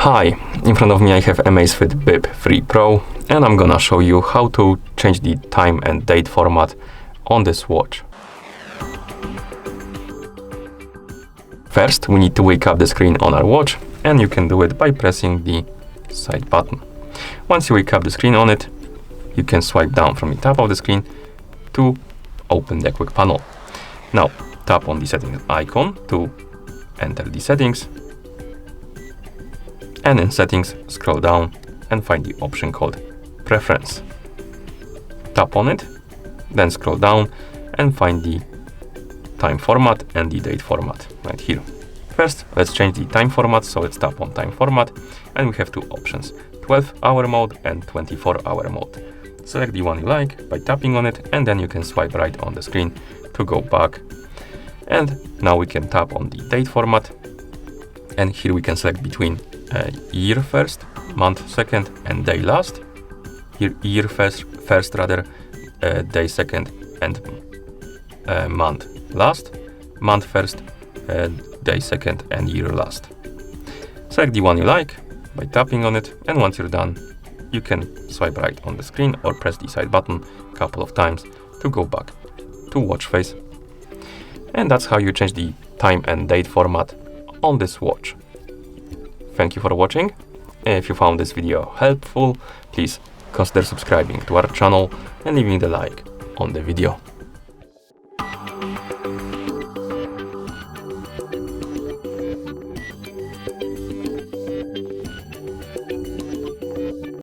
Hi, in front of me I have Amazfit Bip 3 Pro and I'm gonna show you how to change the time and date format on this watch. First, we need to wake up the screen on our watch, and you can do it by pressing the side button. Once you wake up the screen on it, you can swipe down from the top of the screen to open the quick panel. Now, tap on the settings icon to enter the settings, and in settings, scroll down and find the option called preference. Tap on it, then scroll down and find the time format and the date format right here. First, let's change the time format, so let's tap on time format, and we have two options, 12-hour mode and 24-hour mode. Select the one you like by tapping on it, and then you can swipe right on the screen to go back. And now we can tap on the date format, and here we can select between year first, month second, and day last. Year first rather, day second, and month last. Month first, day second, and year last. Select the one you like by tapping on it, and once you're done, you can swipe right on the screen or press the side button a couple of times to go back to watch face. And that's how you change the time and date format on this watch. Thank you for watching. If you found this video helpful, please consider subscribing to our channel and leaving the like on the video.